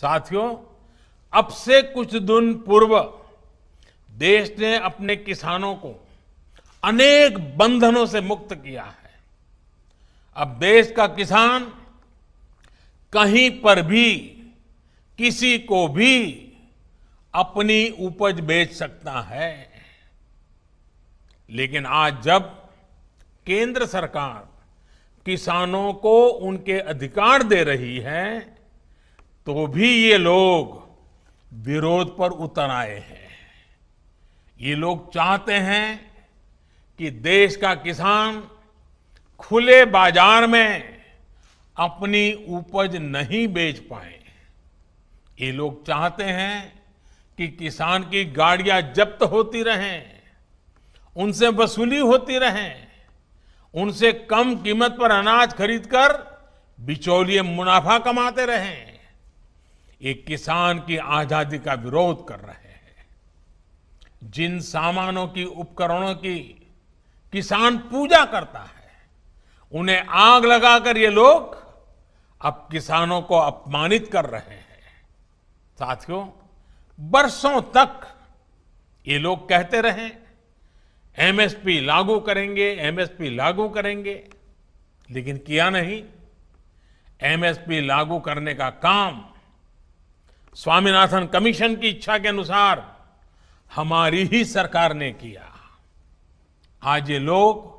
साथियों, अब से कुछ दिन पूर्व देश ने अपने किसानों को अनेक बंधनों से मुक्त किया है। अब देश का किसान कहीं पर भी किसी को भी अपनी उपज बेच सकता है। लेकिन आज जब केंद्र सरकार किसानों को उनके अधिकार दे रही है, तो भी ये लोग विरोध पर उतर आए हैं। ये लोग चाहते हैं कि देश का किसान खुले बाजार में अपनी उपज नहीं बेच पाए। ये लोग चाहते हैं कि किसान की गाड़ियां जब्त होती रहें, उनसे वसूली होती रहे, उनसे कम कीमत पर अनाज खरीदकर बिचौलिए मुनाफा कमाते रहें। ये किसान की आजादी का विरोध कर रहे हैं। जिन सामानों की, उपकरणों की किसान पूजा करता है, उन्हें आग लगाकर ये लोग अब किसानों को अपमानित कर रहे हैं। साथियों, बरसों तक ये लोग कहते रहे एमएसपी लागू करेंगे, एमएसपी लागू करेंगे, लेकिन किया नहीं। एमएसपी लागू करने का काम स्वामीनाथन कमीशन की इच्छा के अनुसार हमारी ही सरकार ने किया। आज ये लोग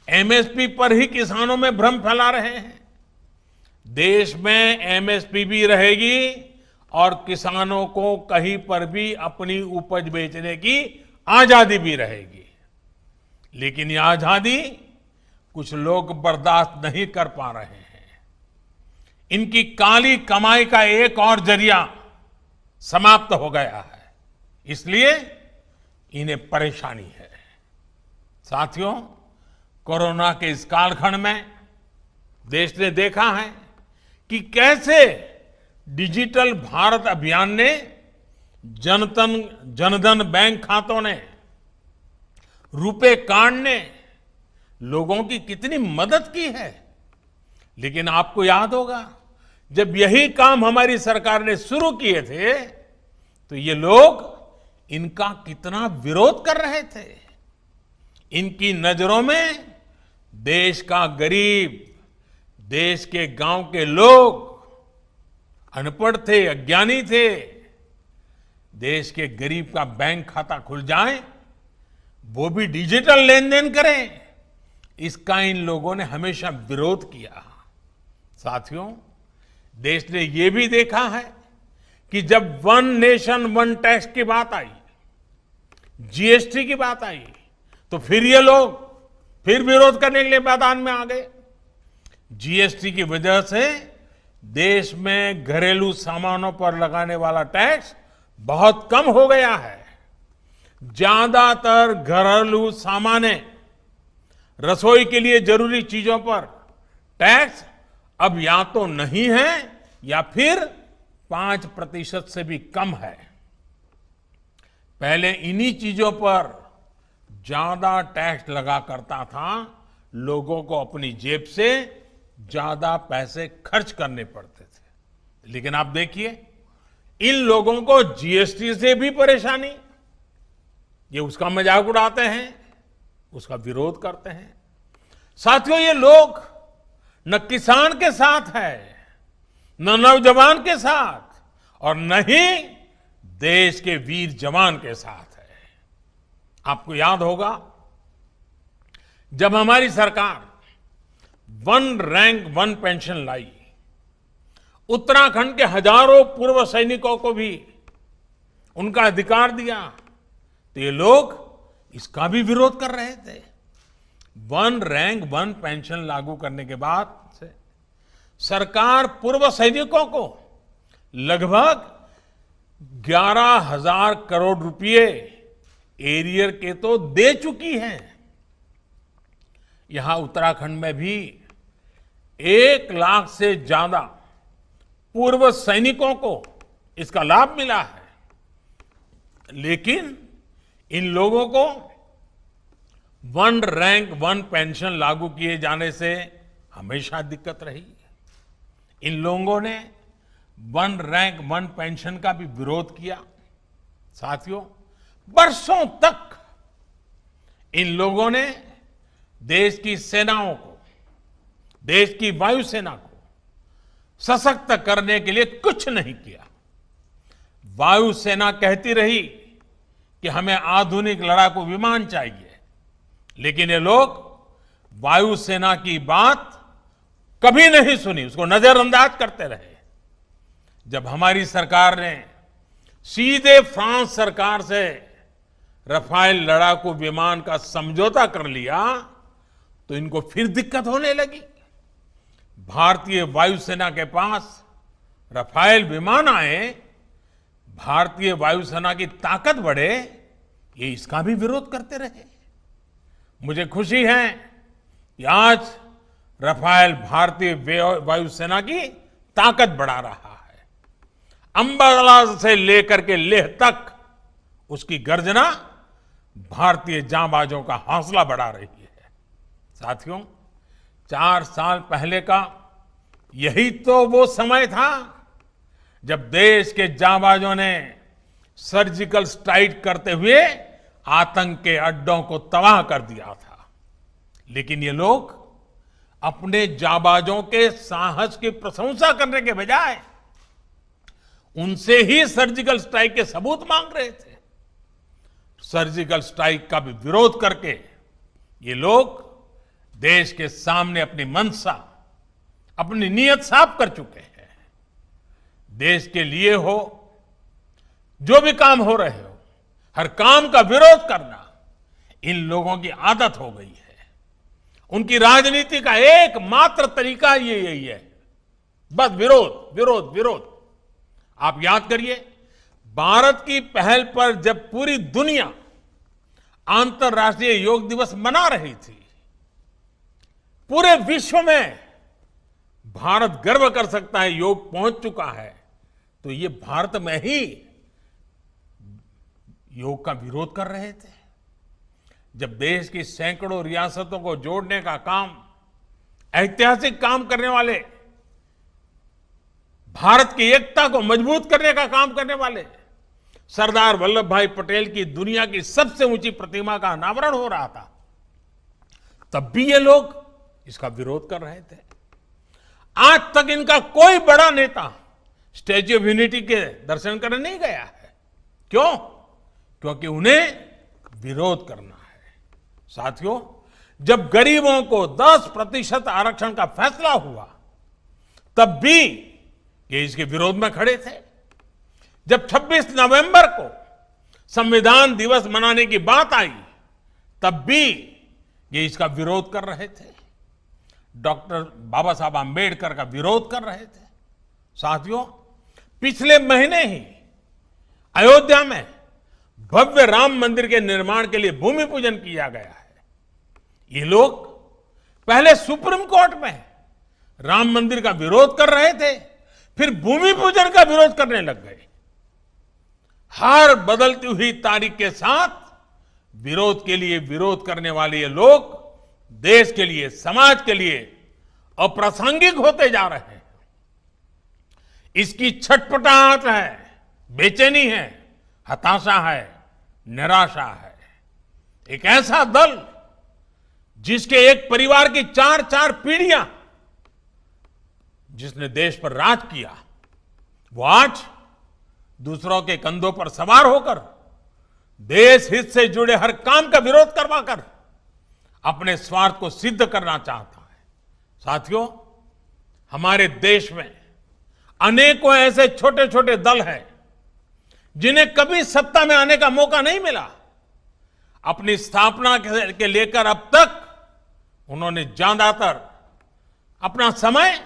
एमएसपी पर ही किसानों में भ्रम फैला रहे हैं। देश में एमएसपी भी रहेगी और किसानों को कहीं पर भी अपनी उपज बेचने की आजादी भी रहेगी। लेकिन ये आजादी कुछ लोग बर्दाश्त नहीं कर पा रहे हैं। इनकी काली कमाई का एक और जरिया समाप्त हो गया है, इसलिए इन्हें परेशानी है। साथियों, कोरोना के इस कालखंड में देश ने देखा है कि कैसे डिजिटल भारत अभियान ने जनधन बैंक खातों ने, रुपे कार्ड ने लोगों की कितनी मदद की है। लेकिन आपको याद होगा, जब यही काम हमारी सरकार ने शुरू किए थे, तो ये लोग इनका कितना विरोध कर रहे थे। इनकी नजरों में देश का गरीब, देश के गांव के लोग अनपढ़ थे, अज्ञानी थे। देश के गरीब का बैंक खाता खुल जाए, वो भी डिजिटल लेन देन करें, इसका इन लोगों ने हमेशा विरोध किया। साथियों, देश ने ये भी देखा है कि जब वन नेशन वन टैक्स की बात आई, जीएसटी की बात आई, तो फिर ये लोग फिर विरोध करने के लिए मैदान में आ गए। जीएसटी की वजह से देश में घरेलू सामानों पर लगाने वाला टैक्स बहुत कम हो गया है। ज्यादातर घरेलू सामान, रसोई के लिए जरूरी चीजों पर टैक्स अब या तो नहीं है या फिर 5% से भी कम है। पहले इन्हीं चीजों पर ज्यादा टैक्स लगा करता था, लोगों को अपनी जेब से ज्यादा पैसे खर्च करने पड़ते थे। लेकिन आप देखिए, इन लोगों को जीएसटी से भी परेशानी, ये उसका मजाक उड़ाते हैं, उसका विरोध करते हैं। साथियों, ये लोग न किसान के साथ है, न नौजवान के साथ, और न ही देश के वीर जवान के साथ है। आपको याद होगा, जब हमारी सरकार वन रैंक वन पेंशन लाई, उत्तराखंड के हजारों पूर्व सैनिकों को भी उनका अधिकार दिया, तो ये लोग इसका भी विरोध कर रहे थे। वन रैंक वन पेंशन लागू करने के बाद से सरकार पूर्व सैनिकों को लगभग 11,000 करोड़ रुपए एरियर के तो दे चुकी है। यहां उत्तराखंड में भी 1 लाख से ज्यादा पूर्व सैनिकों को इसका लाभ मिला है। लेकिन इन लोगों को वन रैंक वन पेंशन लागू किए जाने से हमेशा दिक्कत रही। इन लोगों ने वन रैंक वन पेंशन का भी विरोध किया। साथियों, बरसों तक इन लोगों ने देश की सेनाओं को, देश की वायुसेना को सशक्त करने के लिए कुछ नहीं किया। वायुसेना कहती रही कि हमें आधुनिक लड़ाकू विमान चाहिए, लेकिन ये लोग वायुसेना की बात कभी नहीं सुनी, उसको नजरअंदाज करते रहे। जब हमारी सरकार ने सीधे फ्रांस सरकार से रफाल लड़ाकू विमान का समझौता कर लिया तो इनको फिर दिक्कत होने लगी। भारतीय वायुसेना के पास रफाल विमान आए, भारतीय वायुसेना की ताकत बढ़े, ये इसका भी विरोध करते रहे। मुझे खुशी है कि आज रफाल भारतीय वायुसेना की ताकत बढ़ा रहा है। अंबाला से लेकर के लेह तक उसकी गर्जना भारतीय जांबाजों का हौसला बढ़ा रही है। साथियों, 4 साल पहले का यही तो वो समय था जब देश के जांबाजों ने सर्जिकल स्ट्राइक करते हुए आतंक के अड्डों को तबाह कर दिया था। लेकिन ये लोग अपने जांबाजों के साहस की प्रशंसा करने के बजाय उनसे ही सर्जिकल स्ट्राइक के सबूत मांग रहे थे। सर्जिकल स्ट्राइक का भी विरोध करके ये लोग देश के सामने अपनी मंशा, अपनी नीयत साफ कर चुके हैं। देश के लिए हो, जो भी काम हो रहे हो, हर काम का विरोध करना इन लोगों की आदत हो गई है। उनकी राजनीति का एकमात्र तरीका ये यही है, बस विरोध विरोध विरोध। आप याद करिए, भारत की पहल पर जब पूरी दुनिया अंतर्राष्ट्रीय योग दिवस मना रही थी, पूरे विश्व में भारत गर्व कर सकता है योग पहुंच चुका है, तो ये भारत में ही योग का विरोध कर रहे थे। जब देश की सैकड़ों रियासतों को जोड़ने का काम, ऐतिहासिक काम करने वाले, भारत की एकता को मजबूत करने का काम करने वाले सरदार वल्लभ भाई पटेल की दुनिया की सबसे ऊंची प्रतिमा का अनावरण हो रहा था, तब भी ये लोग इसका विरोध कर रहे थे। आज तक इनका कोई बड़ा नेता स्टैच्यू ऑफ यूनिटी के दर्शन करने नहीं गया है। क्यों? क्योंकि उन्हें विरोध करना है। साथियों, जब गरीबों को 10% आरक्षण का फैसला हुआ, तब भी ये इसके विरोध में खड़े थे। जब 26 नवंबर को संविधान दिवस मनाने की बात आई, तब भी ये इसका विरोध कर रहे थे। डॉक्टर बाबा साहब आंबेडकर का विरोध कर रहे थे। साथियों, पिछले महीने ही अयोध्या में भव्य राम मंदिर के निर्माण के लिए भूमि पूजन किया गया है। ये लोग पहले सुप्रीम कोर्ट में राम मंदिर का विरोध कर रहे थे, फिर भूमि पूजन का विरोध करने लग गए। हर बदलती हुई तारीख के साथ विरोध के लिए विरोध करने वाले ये लोग देश के लिए, समाज के लिए अप्रासंगिक होते जा रहे हैं। इसकी छटपटाहट है, बेचैनी है, हताशा है, निराशा है। एक ऐसा दल जिसके एक परिवार की 4-4 पीढ़ियां जिसने देश पर राज किया, वो आज दूसरों के कंधों पर सवार होकर देश हित से जुड़े हर काम का विरोध करवाकर अपने स्वार्थ को सिद्ध करना चाहता है। साथियों, हमारे देश में अनेकों ऐसे छोटे छोटे दल हैं जिन्हें कभी सत्ता में आने का मौका नहीं मिला। अपनी स्थापना के लेकर अब तक उन्होंने ज्यादातर अपना समय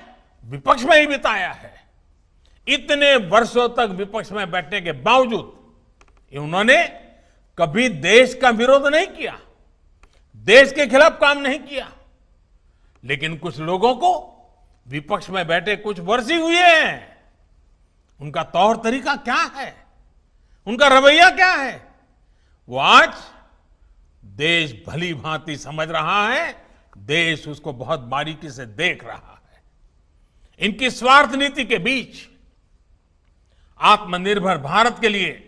विपक्ष में ही बिताया है। इतने वर्षों तक विपक्ष में बैठने के बावजूद उन्होंने कभी देश का विरोध नहीं किया, देश के खिलाफ काम नहीं किया। लेकिन कुछ लोगों को विपक्ष में बैठे कुछ वर्ष ही हुए हैं, उनका तौर तरीका क्या है, उनका रवैया क्या है, वो आज देश भली भांति समझ रहा है, देश उसको बहुत बारीकी से देख रहा है। इनकी स्वार्थ नीति के बीच आत्मनिर्भर भारत के लिए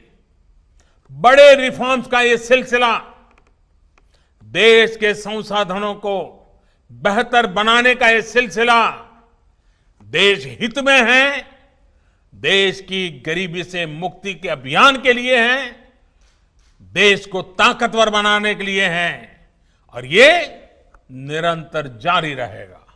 बड़े रिफॉर्म्स का ये सिलसिला देश के संसाधनों को बेहतर बनाने का ये सिलसिला देश हित में है, देश की गरीबी से मुक्ति के अभियान के लिए है, देश को ताकतवर बनाने के लिए है और ये निरंतर जारी रहेगा।